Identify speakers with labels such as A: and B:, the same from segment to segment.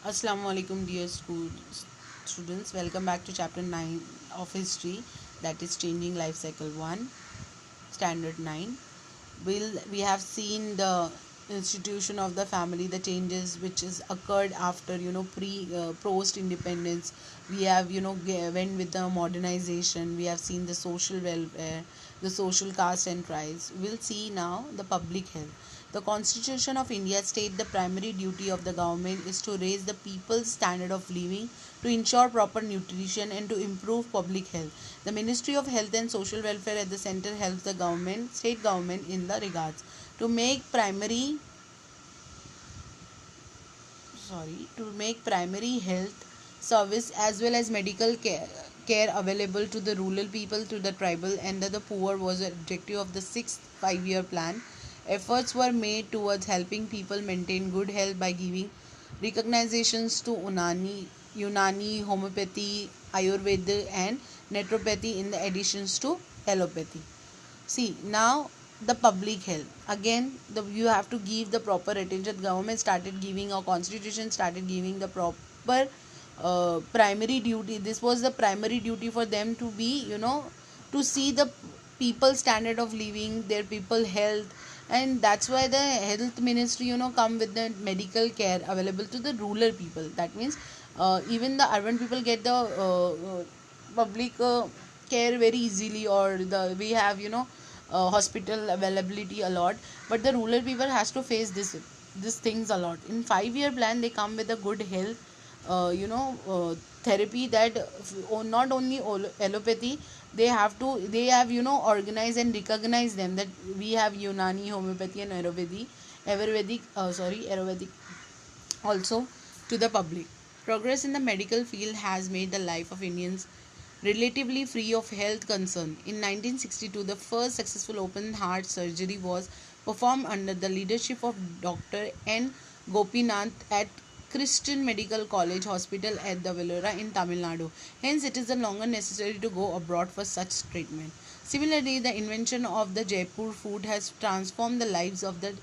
A: Assalamu alaikum, dear students. Welcome back to chapter 9 of history, that is changing life cycle 1, standard 9. We have seen the institution of the family, the changes which is occurred after post independence. We have went with the modernization. We have seen the social welfare, the social caste and tribes. We'll see now the public health. The Constitution of India states the primary duty of the government is to raise the people's standard of living, to ensure proper nutrition, and to improve public health. The Ministry of Health and Social Welfare at the center helps the government, state government in the regards to make primary health service as well as medical care available to the rural people, to the tribal and the poor was the objective of the sixth 5 year plan. Efforts were made towards helping people maintain good health by giving recognitions to Unani, homeopathy, Ayurveda, and naturopathy in the additions to allopathy. See now the public health again. You have to give the proper attention. Government started giving, our constitution started giving the proper primary duty. This was the primary duty for them to be, to see the people standard of living, their people health, and that's why the health ministry come with the medical care available to the rural people. That means even the urban people get the public care very easily, or the we have hospital availability a lot, but the rural people has to face this things a lot. In 5 year plan they come with a good health therapy, that not only allopathy, they have organized and recognize them, that we have Unani, homeopathy, and Ayurvedic also to the public. Progress in the medical field has made the life of Indians relatively free of health concern. In 1962, the first successful open heart surgery was performed under the leadership of Dr. N. Gopinath at Christian Medical College Hospital at the Vellore in Tamil Nadu. Hence, it is no longer necessary to go abroad for such treatment. Similarly, the invention of the Jaipur food has transformed the lives of the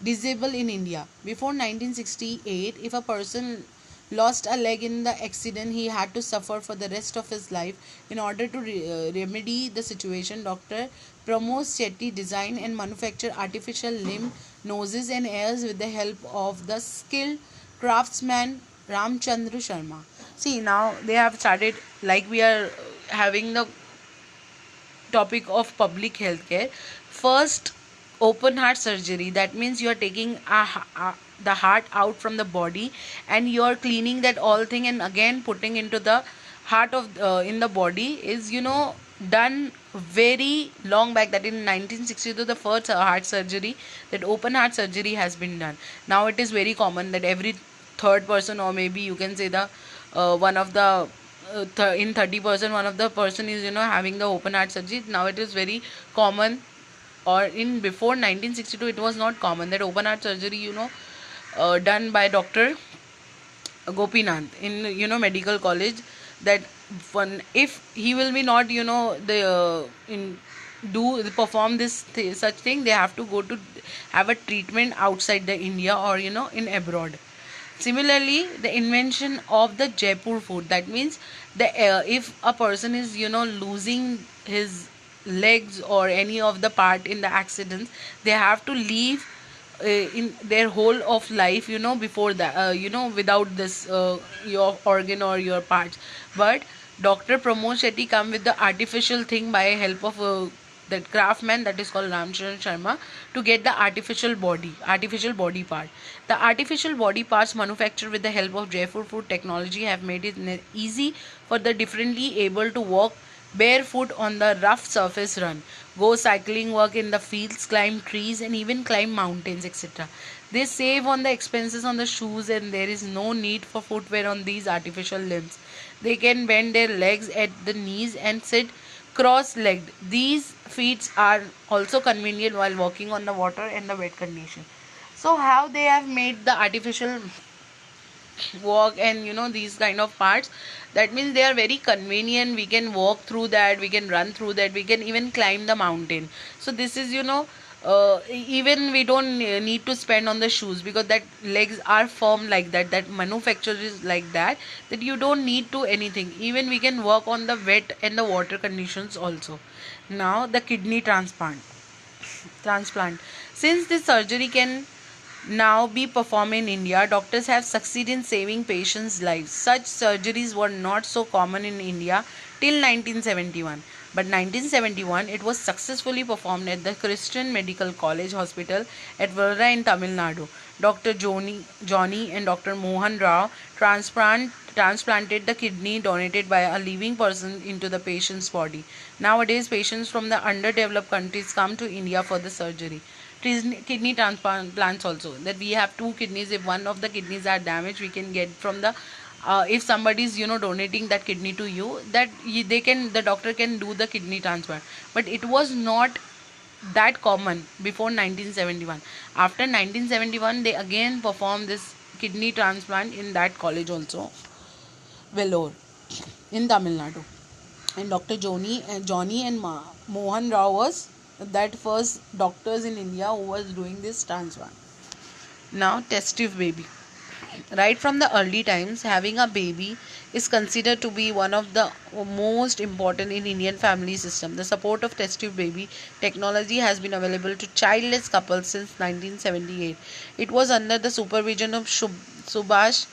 A: disabled in India. Before 1968, if a person lost a leg in the accident, he had to suffer for the rest of his life. In order to remedy the situation, Dr. Pramod Shetty designed and manufactured artificial limb, noses, and ears with the help of the skilled craftsman Ramchandra Sharma. See, now they have started, like we are having the topic of public healthcare. First, open heart surgery. That means you are taking the heart out from the body, and you are cleaning that all thing and again putting into the heart of in the body is done very long back, that in 1962 the first heart surgery, that open heart surgery has been done. Now it is very common that every third person, or maybe you can say the one of the in 30% one of the person is having the open heart surgery. Now it is very common, or in before 1962 it was not common, that open heart surgery done by Dr. Gopinath in medical college. That one, if he will be not the in do perform this such thing, they have to go to have a treatment outside the India, or in abroad. Similarly, the invention of the Jaipur food, that means the if a person is losing his legs or any of the part in the accidents, they have to leave in their whole of life before that, without this your organ or your parts. But Dr. Pramod Shetty come with the artificial thing by help of that craftsman, that is called Ramcharan Sharma, to get the artificial body part. The artificial body parts manufactured with the help of Jaipur food technology have made it easy for the differently able to walk barefoot on the rough surface, run, go cycling, work in the fields, climb trees, and even climb mountains, etc. They save on the expenses on the shoes, and there is no need for footwear on these artificial limbs. They can bend their legs at the knees and sit cross-legged. These feats are also convenient while walking on the water and the wet condition. So how they have made the artificial walk and these kind of parts, that means they are very convenient. We can walk through that, we can run through that, we can even climb the mountain. So this is even we don't need to spend on the shoes, because that legs are firm like that, that manufacture is like that, that you don't need to anything. Even we can work on the wet and the water conditions also. Now the kidney transplant. Since this surgery can now be performed in India, doctors have succeeded in saving patients' lives. Such surgeries were not so common in India till 1971. But 1971 it was successfully performed at the Christian Medical College Hospital at Varra in Tamil Nadu. Dr. Johnny and Dr. Mohan Rao transplanted the kidney donated by a living person into the patient's body. Nowadays, patients from the underdeveloped countries come to India for the surgery. Kidney transplants also, that we have two kidneys. If one of the kidneys are damaged, we can get from the if somebody is donating that kidney to you, that they can, the doctor can do the kidney transplant. But it was not that common before 1971. After 1971 they again performed this kidney transplant in that college also, Vellore in Tamil Nadu. And Dr. Johnny and Mohan Rao was that first doctors in India who was doing this transplant. Now, test tube baby. Right from the early times, having a baby is considered to be one of the most important in Indian family system. The support of test tube baby technology has been available to childless couples since 1978. It was under the supervision of Subhash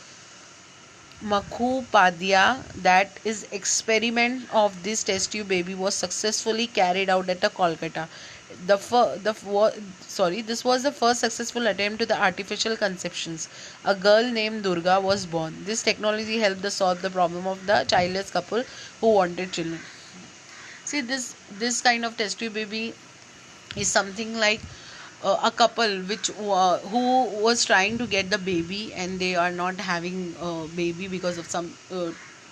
A: Mukhopadhyay that is experiment of this test tube baby was successfully carried out at Kolkata. This was the first successful attempt to the artificial conceptions. A girl named Durga was born. This technology helped to solve the problem of the childless couple who wanted children. See, this kind of test tube baby is something like a couple who was trying to get the baby, and they are not having a baby because of some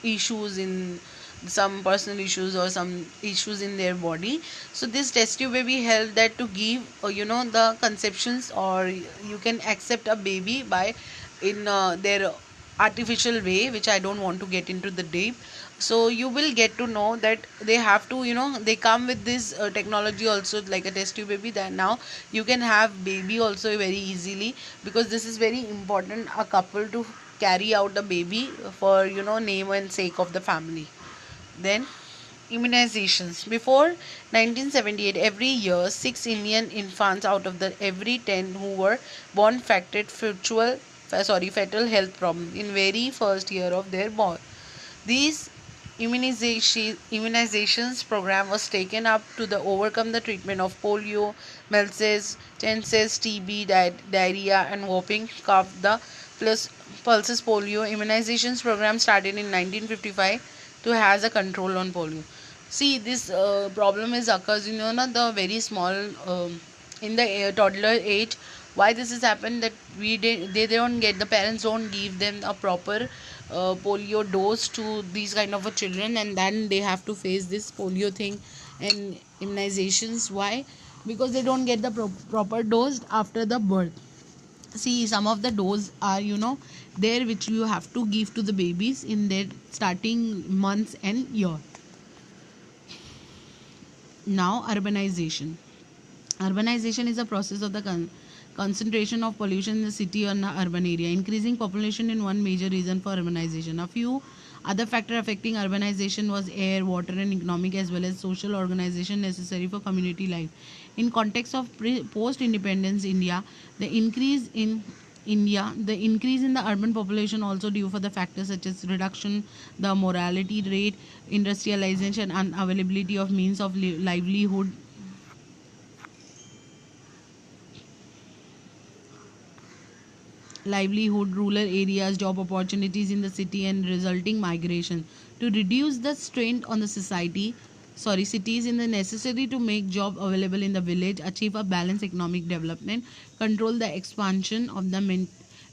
A: issues in some personal issues or some issues in their body. So this test tube baby helped that to give the conceptions, or you can accept a baby by in their artificial way, which I don't want to get into the deep. So you will get to know that they have to, they come with this technology also, like a test tube baby, that now you can have baby also very easily, because this is very important, a couple to carry out the baby for name and sake of the family. Then immunizations. Before 1978, every year 6 Indian infants out of the every 10 who were born fatal health problem in very first year of their born. These immunizations program was taken up to the overcome the treatment of polio, measles, tenses, TB, diarrhea, and whooping cough. The plus pulses polio immunizations program started in 1955 to has a control on polio. See, this problem is occurs the very small in the toddler age. Why this has happened, that they don't get, the parents don't give them a proper polio dose to these kind of children, and then they have to face this polio thing and immunizations. Why? Because they don't get the proper dose after the birth. See, some of the dose are there, which you have to give to the babies in their starting months and year. Now, urbanization is a process of the concentration of pollution in the city or in the urban area. Increasing population in one major reason for urbanization. A few other factors affecting urbanization was air, water, and economic as well as social organization necessary for community life. In context of post-independence India, the increase in the urban population also due for the factors such as reduction the mortality rate, industrialization, and availability of means of livelihood, rural areas, job opportunities in the city, and resulting migration. To reduce the strain on the cities in the necessary to make job available in the village, achieve a balanced economic development, control the expansion of the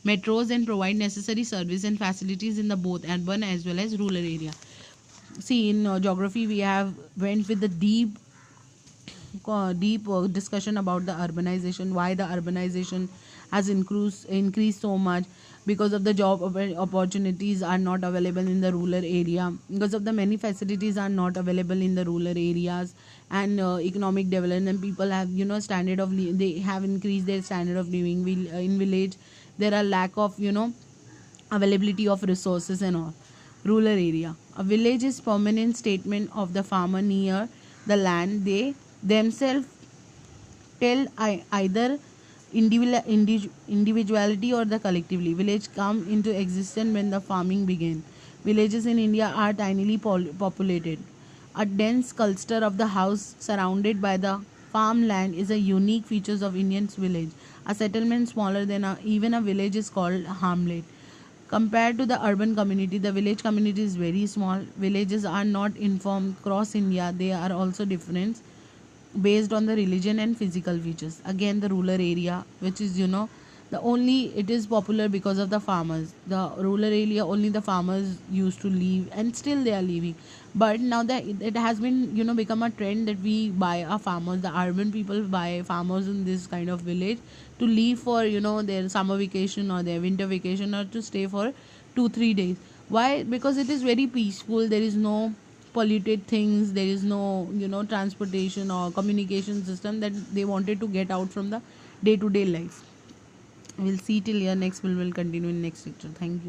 A: metros, and provide necessary service and facilities in the both urban as well as rural area. See, in geography we have went with the deep discussion about the urbanization, why the urbanization has increased so much, because of the job opportunities are not available in the rural area, because of the many facilities are not available in the rural areas, and economic development, people have, standard of they have increased their standard of living. In village there are lack of, availability of resources and all. Rural area, a village is permanent statement of the farmer near the land. They themselves tell either individuality or the collectively. Village come into existence when the farming began. Villages in India are tinily populated. A dense cluster of the house surrounded by the farmland is a unique features of Indian's village. A settlement smaller than even a village is called hamlet. Compared to the urban community, the village community is very small. Villages are not informed across India. They are also different based on the religion and physical features. Again, the rural area, which is, the only it is popular because of the farmers. The rural area only the farmers used to live, and still they are living. But now that it has been, become a trend that we buy a farmers. The urban people buy farmers in this kind of village to live for, their summer vacation or their winter vacation, or to stay for 2-3 days. Why? Because it is very peaceful. There is no polluted things, there is no, transportation or communication system that they wanted to get out from the day to day life. We'll see till here. Next, we will continue in next lecture. Thank you.